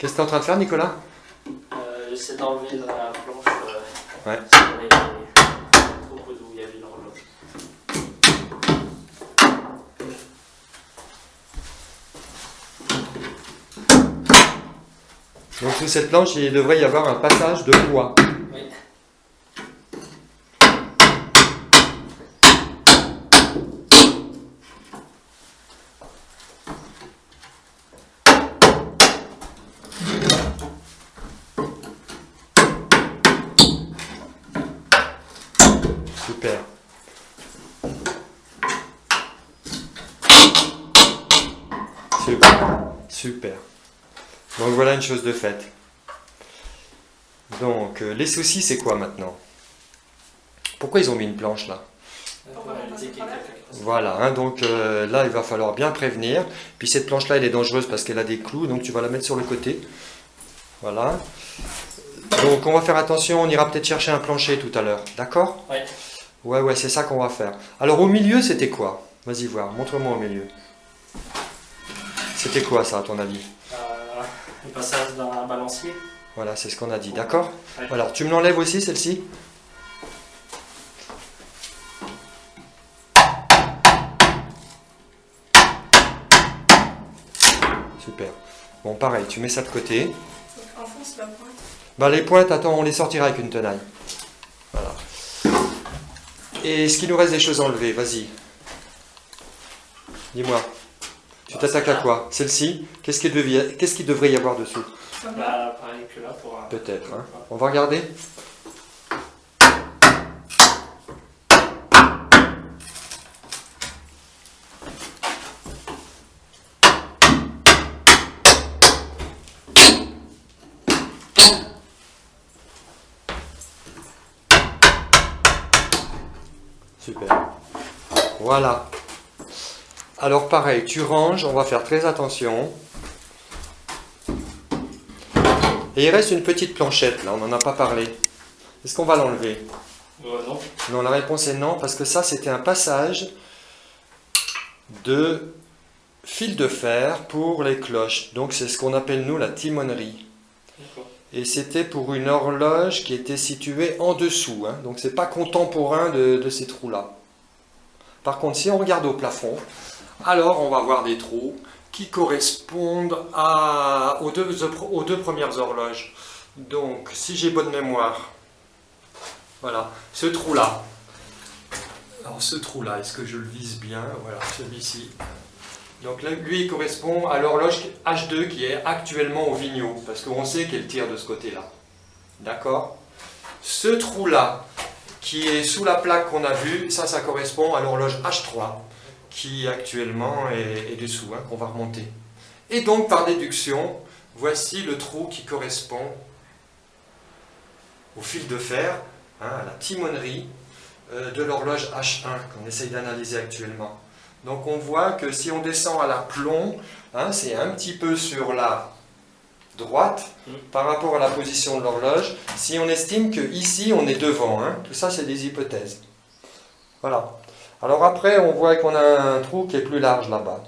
Qu'est-ce que tu es en train de faire, Nicolas? J'essaie d'enlever la planche Ouais. sur les trous où il y avait l'horloge. Donc sous cette planche, il devrait y avoir un passage de poids. Oui. Super. Super. Super. Donc voilà une chose de faite. Donc les soucis, c'est quoi maintenant? Pourquoi ils ont mis une planche là? Voilà, hein, donc là il va falloir bien prévenir. Puis cette planche là elle est dangereuse parce qu'elle a des clous, donc tu vas la mettre sur le côté. Voilà. Donc on va faire attention, on ira peut-être chercher un plancher tout à l'heure, d'accord? Oui. Ouais, c'est ça qu'on va faire. Alors au milieu c'était quoi? Vas-y voir, montre-moi au milieu. C'était quoi ça à ton avis? Le passage d'un balancier. Voilà, c'est ce qu'on a dit, d'accord? Ouais. Alors tu me l'enlèves aussi celle-ci? Super. Bon pareil, tu mets ça de côté. Donc enfonce la pointe. Bah, les pointes, attends, on les sortira avec une tenaille. Voilà. Et est-ce qu'il nous reste des choses à enlever? Vas-y. Dis-moi. Tu t'attaques à quoi? Celle-ci? Qu'est-ce qu'il devrait y avoir dessous? Bah, pareil que là pour un... Peut-être. Hein. On va regarder. Super. Voilà. Alors pareil, tu ranges, on va faire très attention. Et il reste une petite planchette, là, on n'en a pas parlé. Est-ce qu'on va l'enlever? Non. Non, la réponse est non, parce que ça, c'était un passage de fil de fer pour les cloches. Donc c'est ce qu'on appelle, nous, la timonerie. Et c'était pour une horloge qui était située en dessous. Hein. Donc c'est pas contemporain de ces trous-là. Par contre, si on regarde au plafond, alors on va voir des trous qui correspondent aux deux premières horloges. Donc, si j'ai bonne mémoire, voilà, ce trou-là. Alors, ce trou-là, est-ce que je le vise bien? Voilà, celui-ci. Donc, là, lui, il correspond à l'horloge H2 qui est actuellement au Vignot, parce qu'on sait qu'elle tire de ce côté-là. D'accord? Ce trou-là, qui est sous la plaque qu'on a vue, ça correspond à l'horloge H3, qui actuellement est dessous, hein, qu'on va remonter. Et donc, par déduction, voici le trou qui correspond au fil de fer, hein, à la timonerie de l'horloge H1 qu'on essaye d'analyser actuellement. Donc on voit que si on descend à l'aplomb, hein, c'est un petit peu sur la droite par rapport à la position de l'horloge. Si on estime qu'ici on est devant, hein, tout ça c'est des hypothèses. Voilà. Alors après on voit qu'on a un trou qui est plus large là-bas.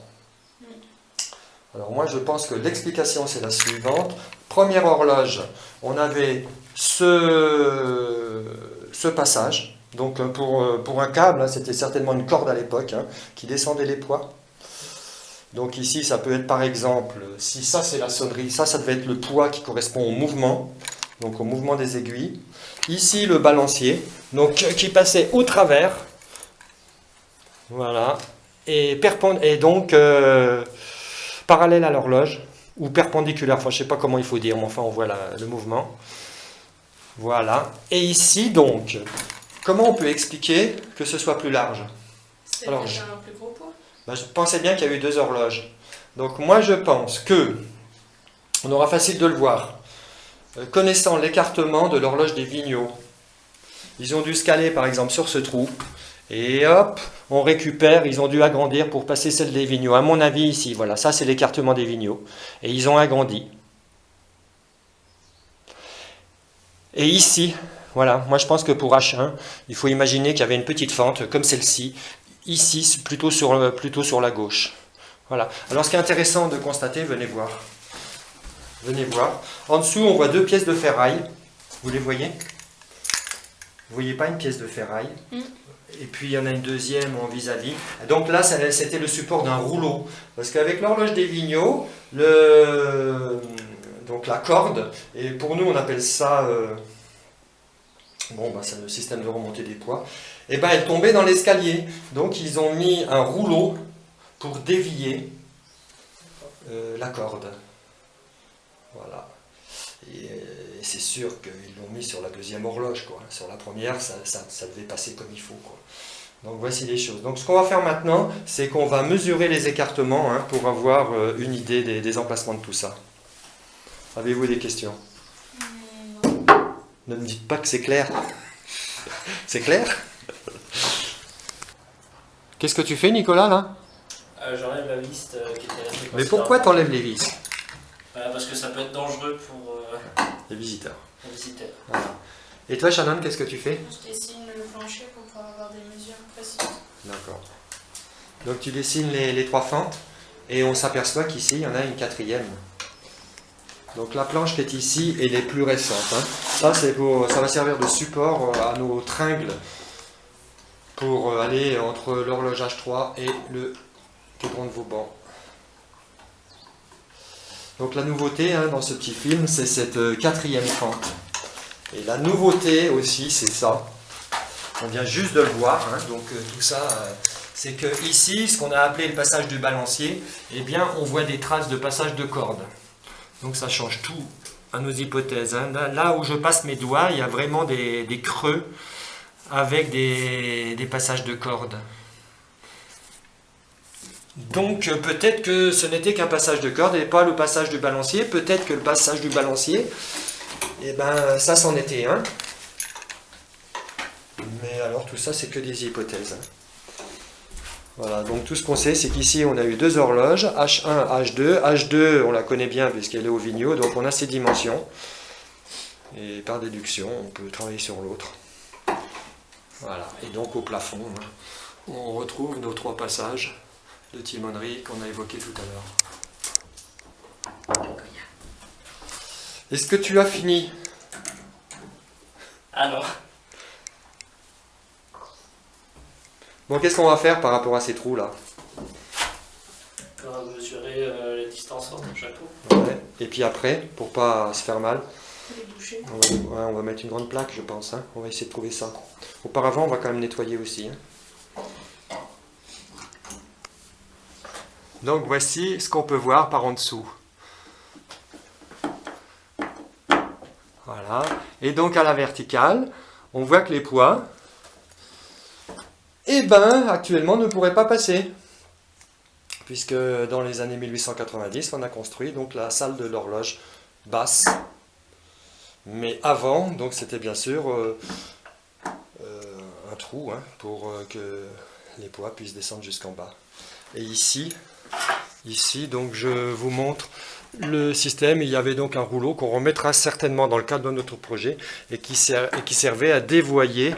Alors moi je pense que l'explication c'est la suivante. Première horloge, on avait ce passage. Donc pour un câble, hein, c'était certainement une corde à l'époque hein, qui descendait les poids. Donc ici ça peut être par exemple, si ça c'est la sonnerie, ça devait être le poids qui correspond au mouvement, donc au mouvement des aiguilles. Ici le balancier, donc qui passait au travers, voilà, et donc parallèle à l'horloge, ou perpendiculaire, enfin je ne sais pas comment il faut dire, mais enfin on voit le mouvement. Voilà, et ici donc, comment on peut expliquer que ce soit plus large? C'est Alors, un plus gros poids. Je pensais bien qu'il y a eu deux horloges. Donc moi je pense que, on aura facile de le voir, connaissant l'écartement de l'horloge des Vignot, ils ont dû se caler par exemple sur ce trou, et hop, on récupère, ils ont dû agrandir pour passer celle des Vignot. À mon avis ici, voilà, ça c'est l'écartement des Vignot, et ils ont agrandi. Et ici, voilà, moi je pense que pour H1, il faut imaginer qu'il y avait une petite fente comme celle-ci, ici plutôt sur la gauche. Voilà. Alors ce qui est intéressant de constater, venez voir. Venez voir. En dessous, on voit 2 pièces de ferraille. Vous les voyez? Vous voyez pas une pièce de ferraille? Et puis il y en a une deuxième en vis-à-vis. Donc là, c'était le support d'un rouleau. Parce qu'avec l'horloge des Vigneault, donc la corde, et pour nous on appelle ça, c'est le système de remontée des poids, et ben elle tombait dans l'escalier. Donc ils ont mis un rouleau pour dévier la corde. Voilà. Et c'est sûr qu'ils l'ont mis sur la deuxième horloge, quoi. Sur la première, ça devait passer comme il faut, quoi. Donc voici les choses. Donc ce qu'on va faire maintenant, c'est qu'on va mesurer les écartements pour avoir une idée des emplacements de tout ça. Avez-vous des questions? Non. Ne me dites pas que c'est clair. C'est clair? Qu'est-ce que tu fais, Nicolas, là? J'enlève la vis qui était restée. Mais pourquoi t'enlèves les vis? Parce que ça peut être dangereux pour Les visiteurs. les visiteurs. Voilà. Et toi, Shannon, qu'est-ce que tu fais? Je dessine le plancher pour pouvoir avoir des mesures précises. D'accord. Donc tu dessines les 3 fentes et on s'aperçoit qu'ici, il y en a une 4e. Donc la planche qui est ici, elle est plus récente. Ça va servir de support à nos tringles pour aller entre l'horloge H3 et le cadran de Vauban. Donc la nouveauté dans ce petit film, c'est cette 4e fente. Et la nouveauté aussi, c'est ça. On vient juste de le voir. Donc tout ça, c'est que ici, ce qu'on a appelé le passage du balancier, eh bien, on voit des traces de passage de corde. Donc ça change tout à nos hypothèses. Là où je passe mes doigts, il y a vraiment des creux avec des passages de corde. Donc peut-être que ce n'était qu'un passage de corde et pas le passage du balancier. Peut-être que le passage du balancier, eh ben ça c'en était un. Mais alors tout ça c'est que des hypothèses. Voilà, donc tout ce qu'on sait c'est qu'ici on a eu 2 horloges, H1, H2. H2 on la connaît bien puisqu'elle est au Vigneault, donc on a ses dimensions. Et par déduction on peut travailler sur l'autre. Voilà, et donc au plafond on retrouve nos 3 passages de timonerie qu'on a évoqué tout à l'heure. Est-ce que tu as fini? Ah non. Bon, qu'est-ce qu'on va faire par rapport à ces trous là? On va mesurer les distances entre chaque trou. Ouais. Et puis après, pour pas se faire mal, Les boucher. on va mettre une grande plaque, je pense. On va essayer de trouver ça. Auparavant, on va quand même nettoyer aussi. Donc voici ce qu'on peut voir par en dessous. Voilà. Et donc à la verticale, on voit que les poids, actuellement ne pourraient pas passer. Puisque dans les années 1890, on a construit donc la salle de l'horloge basse. Mais avant, donc c'était bien sûr un trou pour que les poids puissent descendre jusqu'en bas. Et ici, donc je vous montre le système. Il y avait donc un rouleau qu'on remettra certainement dans le cadre de notre projet et qui servait à dévoyer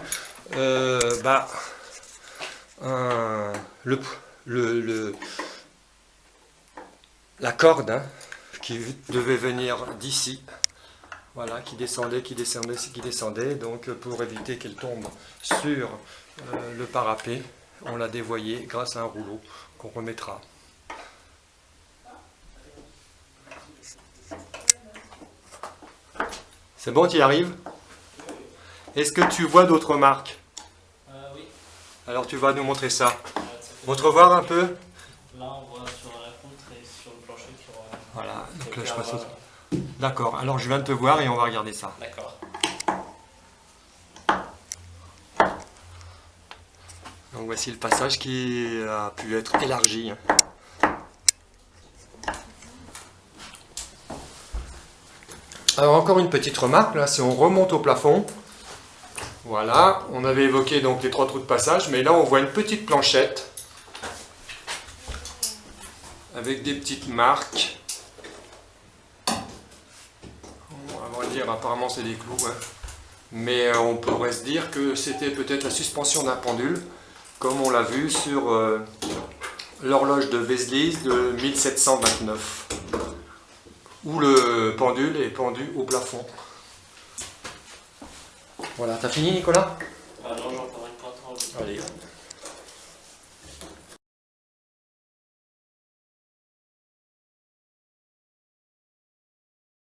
la corde qui devait venir d'ici. Voilà, qui descendait, donc pour éviter qu'elle tombe sur le parapet, on l'a dévoyée grâce à un rouleau qu'on remettra. C'est bon, tu y arrives? Est-ce que tu vois d'autres marques? Oui. Alors tu vas nous montrer ça. Montre voir un peu. Là on voit sur la poutre et sur le plancher qu'il y aura... Voilà, donc là je passe au... D'accord, alors je viens de te voir et on va regarder ça. D'accord. Donc voici le passage qui a pu être élargi. Alors encore une petite remarque, là si on remonte au plafond, voilà, on avait évoqué donc les 3 trous de passage, mais là on voit une petite planchette avec des petites marques. On va dire apparemment c'est des clous, mais on pourrait se dire que c'était peut-être la suspension d'un pendule, comme on l'a vu sur l'horloge de Vézelise de 1729. où le pendule est pendu au plafond. Voilà, t'as fini Nicolas? Ah non, j'ai encore une pointe en haut. Allez.